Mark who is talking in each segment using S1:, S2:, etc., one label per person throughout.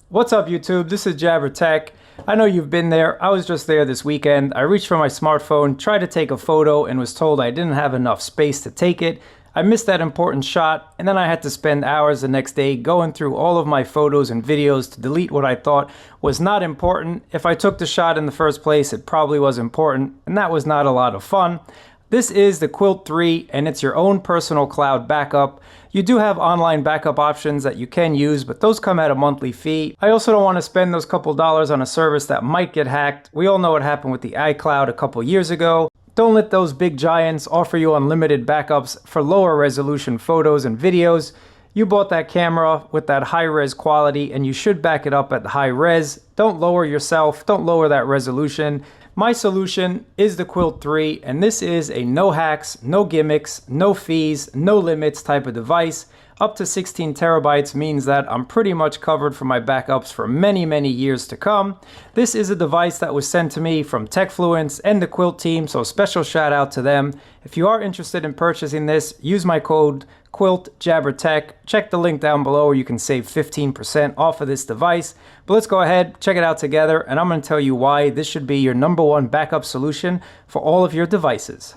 S1: What's up YouTube? This is Jabber Tech. I know you've been there. I was just there this weekend. I reached for my smartphone, tried to take a photo, and was told I didn't have enough space to take it. I missed that important shot, and then I had to spend hours the next day going through all of my photos and videos to delete what I thought was not important. If I took the shot in the first place, it probably was important, and that was not a lot of fun. This is the Kwilt 3, and it's your own personal cloud backup. You do have online backup options that you can use, but those come at a monthly fee. I also don't want to spend those couple dollars on a service that might get hacked. We all know what happened with the iCloud a couple years ago. Don't let those big giants offer you unlimited backups for lower resolution photos and videos. You bought that camera with that high-res quality, and you should back it up at high res. Don't lower yourself, don't lower that resolution. My solution is the Kwilt 3, and this is a no hacks, no gimmicks, no fees, no limits type of device. Up to 16 terabytes means that I'm pretty much covered for my backups for many years to come. This is a device that was sent to me from TechFluence and the Kwilt team, so special shout out to them. If you are interested in purchasing this, use my code KWILTJabberTech. Check the link down below where you can save 15% off of this device. But let's go ahead, check it out together, and I'm going to tell you why this should be your #1 backup solution for all of your devices.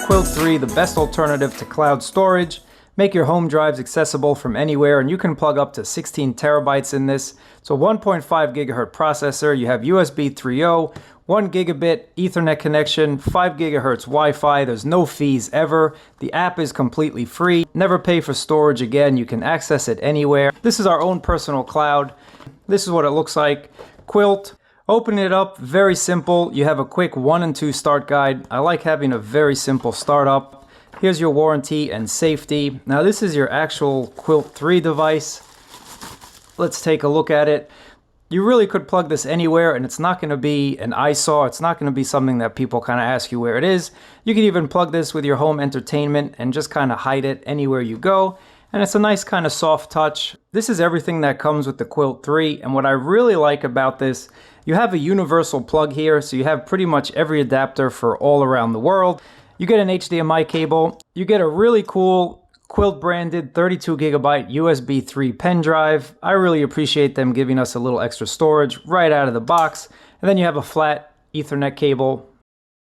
S1: Kwilt 3, the best alternative to cloud storage. Make your home drives accessible from anywhere, and you can plug up to 16 terabytes in this. It's a 1.5 gigahertz processor. You have USB 3.0, 1 gigabit Ethernet connection, 5 gigahertz Wi-Fi. There's no fees ever. The app is completely free. Never pay for storage again. You can access it anywhere. This is our own personal cloud. This is what it looks like. Kwilt. Open it up, very simple. You have a quick 1 and 2 start guide. I like having a very simple startup. Here's your warranty and safety. Now this is your actual Kwilt 3 device. Let's take a look at it. You really could plug this anywhere, and it's not going to be an eyesore. It's not going to be something that people kind of ask you where it is. You can even plug this with your home entertainment and just kind of hide it anywhere you go. And it's a nice kind of soft touch. This is everything that comes with the Kwilt 3, and what I really like about this, you have a universal plug here, so you have pretty much every adapter for all around the world. You get an HDMI cable, you get a really cool Kwilt branded 32 gigabyte USB 3 pen drive. I really appreciate them giving us a little extra storage right out of the box. And then you have a flat Ethernet cable.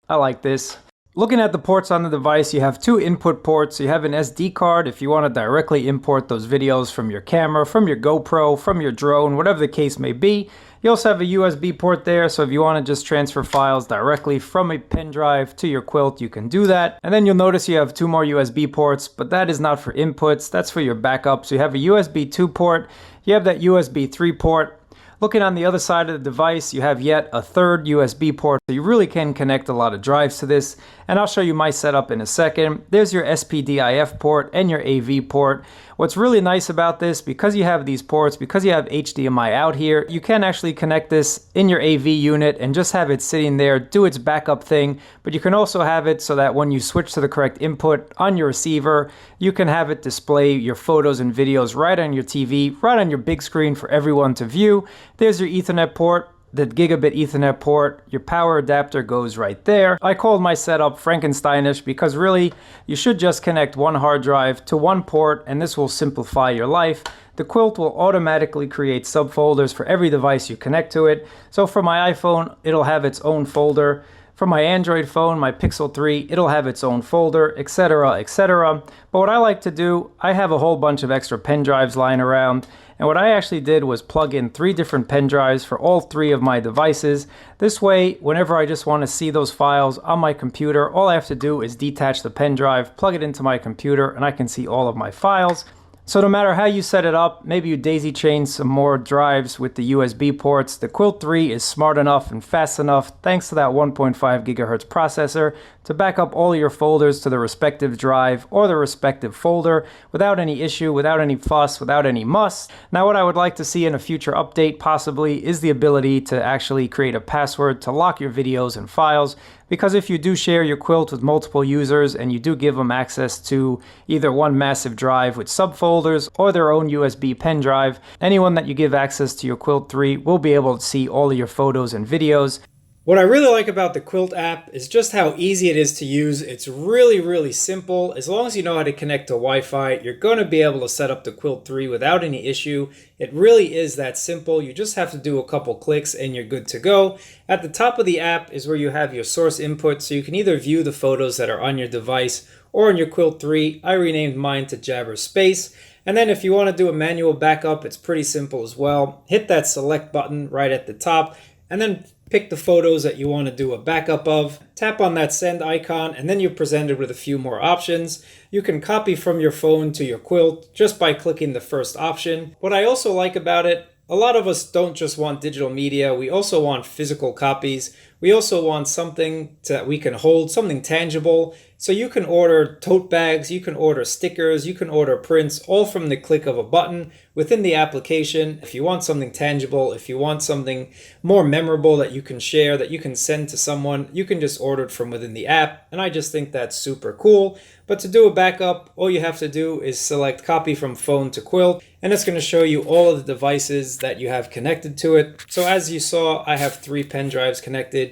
S1: I like this. Looking at the ports on the device, you have 2 input ports. You have an SD card if you want to directly import those videos from your camera, from your GoPro, from your drone, whatever the case may be. You also have a USB port there, so if you want to just transfer files directly from a pen drive to your Kwilt, you can do that. And then you'll notice you have 2 more USB ports, but that is not for inputs, that's for your backup. So you have a USB 2 port, you have that USB 3 port. Looking on the other side of the device, you have yet a 3rd USB port. So you really can connect a lot of drives to this, and I'll show you my setup in a second. There's your SPDIF port and your AV port. What's really nice about this, because you have these ports, because you have HDMI out here, you can actually connect this in your AV unit and just have it sitting there, do its backup thing, but you can also have it so that when you switch to the correct input on your receiver, you can have it display your photos and videos right on your TV, right on your big screen for everyone to view. There's your Ethernet port, the gigabit Ethernet port, your power adapter goes right there. I called my setup Frankensteinish because really you should just connect one hard drive to one port, and this will simplify your life. The Kwilt will automatically create subfolders for every device you connect to it. So for my iPhone, it'll have its own folder. For my Android phone, my Pixel 3, it'll have its own folder, etc., etc. But what I like to do, I have a whole bunch of extra pen drives lying around, and what I actually did was plug in 3 different pen drives for all 3 of my devices. This way, whenever I just want to see those files on my computer, all I have to do is detach the pen drive, plug it into my computer, and I can see all of my files. So no matter how you set it up, maybe you daisy chain some more drives with the USB ports, the Kwilt 3 is smart enough and fast enough, thanks to that 1.5 gigahertz processor, to back up all your folders to the respective drive or the respective folder without any issue, without any fuss, without any muss. Now what I would like to see in a future update possibly is the ability to actually create a password to lock your videos and files, because if you do share your Kwilt with multiple users and you do give them access to either one massive drive with subfolders or their own USB pen drive, anyone that you give access to your Kwilt 3 will be able to see all of your photos and videos. What I really like about the Kwilt app is just how easy it is to use. It's really simple. As long as you know how to connect to Wi-Fi, you're going to be able to set up the Kwilt 3 without any issue. It really is that simple. You just have to do a couple clicks and you're good to go. At the top of the app is where you have your source input, so you can either view the photos that are on your device or on your Kwilt 3. I renamed mine to Jabber Space. And then if you want to do a manual backup, it's pretty simple as well. Hit that select button right at the top and then pick the photos that you want to do a backup of. Tap on that send icon and then you're presented with a few more options. You can copy from your phone to your Kwilt just by clicking the first option. What I also like about it, a lot of us don't just want digital media, we also want physical copies. We also want something that we can hold, something tangible. So you can order tote bags, you can order stickers, you can order prints, all from the click of a button within the application. If you want something tangible, if you want something more memorable that you can share, that you can send to someone, you can just order it from within the app. And I just think that's super cool. But to do a backup, all you have to do is select copy from phone to Kwilt, and it's going to show you all of the devices that you have connected to it. So as you saw, I have 3 pen drives connected.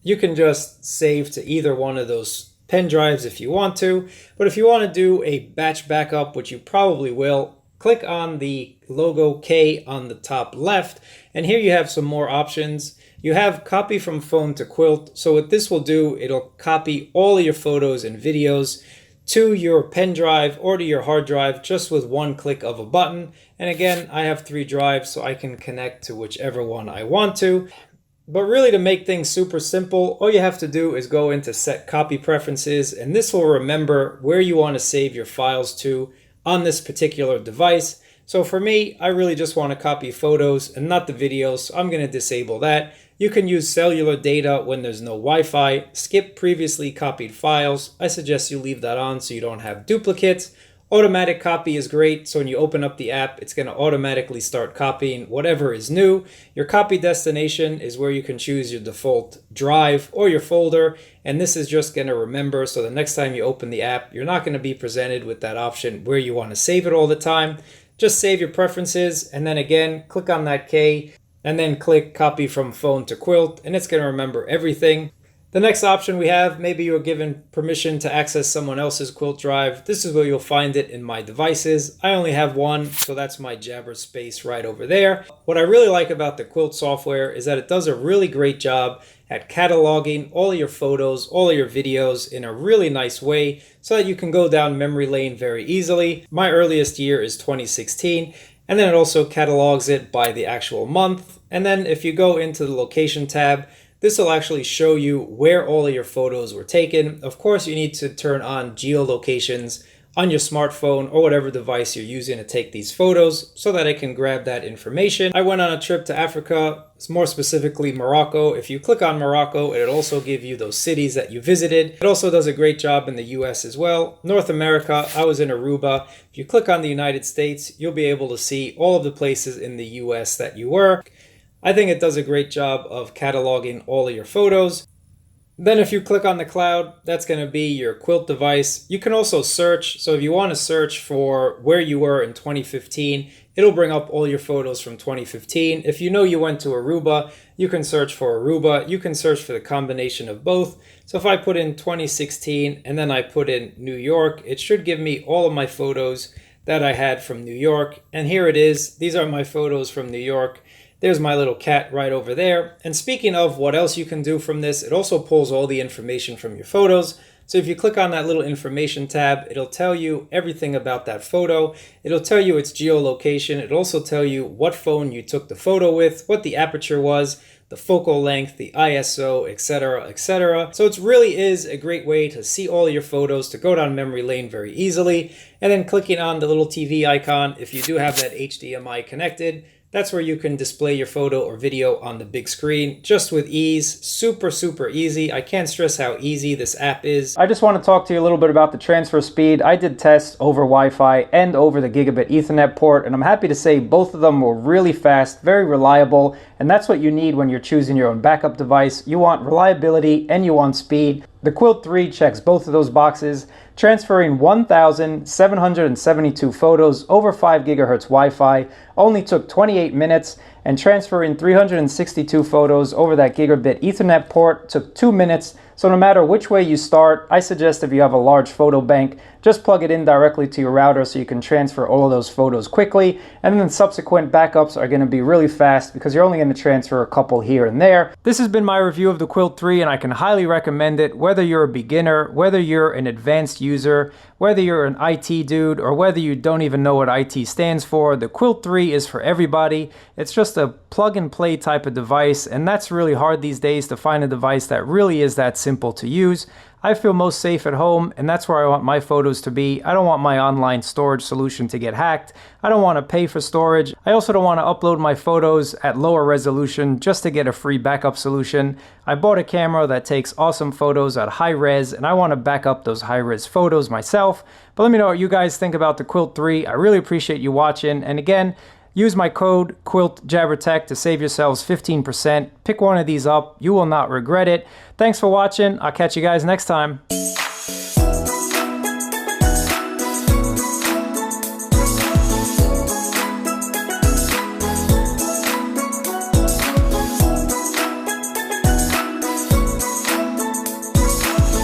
S1: You can just save to either one of those pen drives if you want to. But if you want to do a batch backup, which you probably will, click on the logo K on the top left, and here you have some more options. You have copy from phone to Kwilt. So what this will do, it'll copy all of your photos and videos to your pen drive or to your hard drive just with one click of a button. And again, I have 3 drives, so I can connect to whichever one I want to. But really, to make things super simple, all you have to do is go into set copy preferences, and this will remember where you want to save your files to on this particular device. So for me, I really just want to copy photos and not the videos, so I'm going to disable that. You can use cellular data when there's no Wi-Fi. Skip previously copied files. I suggest you leave that on so you don't have duplicates. Automatic copy is great, so when you open up the app, it's going to automatically start copying whatever is new. Your copy destination is where you can choose your default drive or your folder, and this is just going to remember, so the next time you open the app, you're not going to be presented with that option where you want to save it all the time. Just save your preferences, and then again, click on that K, and then click copy from phone to Kwilt, and it's going to remember everything. The next option we have, maybe you're given permission to access someone else's Kwilt drive. This is where you'll find it in my devices. I only have one, so that's my Jabber Space right over there. What I really like about the Kwilt software is that it does a really great job at cataloging all of your photos, all of your videos in a really nice way so that you can go down memory lane very easily. My earliest year is 2016. And then it also catalogs it by the actual month. And then if you go into the location tab, this will actually show you where all of your photos were taken. Of course, you need to turn on geolocations on your smartphone or whatever device you're using to take these photos so that it can grab that information. I went on a trip to Africa, more specifically Morocco. If you click on Morocco, it'll also give you those cities that you visited. It also does a great job in the US as well. North America, I was in Aruba. If you click on the United States, you'll be able to see all of the places in the US that you were. I think it does a great job of cataloging all of your photos. Then if you click on the cloud, that's going to be your Kwilt device. You can also search. So if you want to search for where you were in 2015, it'll bring up all your photos from 2015. If you know you went to Aruba, you can search for Aruba. You can search for the combination of both. So if I put in 2016 and then I put in New York, it should give me all of my photos that I had from New York. And here it is. These are my photos from New York. There's my little cat right over there. And speaking of what else you can do from this, it also pulls all the information from your photos. So if you click on that little information tab, it'll tell you everything about that photo. It'll tell you its geolocation. It'll also tell you what phone you took the photo with, what the aperture was, the focal length, the ISO, etc., etc. So it really is a great way to see all your photos, to go down memory lane very easily. And then clicking on the little TV icon, if you do have that HDMI connected, that's where you can display your photo or video on the big screen just with ease. Super easy. I can't stress how easy this app is. I just want to talk to you a little bit about the transfer speed. I did tests over Wi-Fi and over the gigabit Ethernet port, and I'm happy to say both of them were really fast, very reliable, and that's what you need when you're choosing your own backup device. You want reliability and you want speed. The Kwilt 3 checks both of those boxes, transferring 1,772 photos over 5 gigahertz Wi-Fi only took 28 minutes, and transferring 362 photos over that gigabit Ethernet port took 2 minutes. So no matter which way you start, I suggest if you have a large photo bank, just plug it in directly to your router so you can transfer all of those photos quickly, and then subsequent backups are going to be really fast because you're only going to transfer a couple here and there. This has been my review of the Kwilt 3, and I can highly recommend it whether you're a beginner, whether you're an advanced user, whether you're an IT dude, or whether you don't even know what IT stands for. The Kwilt 3 is for everybody. It's just a plug and play type of device, and that's really hard these days to find a device that really is that simple to use. I feel most safe at home, and that's where I want my photos to be. I don't want my online storage solution to get hacked. I don't want to pay for storage. I also don't want to upload my photos at lower resolution just to get a free backup solution. I bought a camera that takes awesome photos at high res, and I want to back up those high res photos myself. But let me know what you guys think about the Kwilt 3. I really appreciate you watching, and again, use my code KwiltJabberTech to save yourselves 15%. Pick one of these up. You will not regret it. Thanks for watching. I'll catch you guys next time.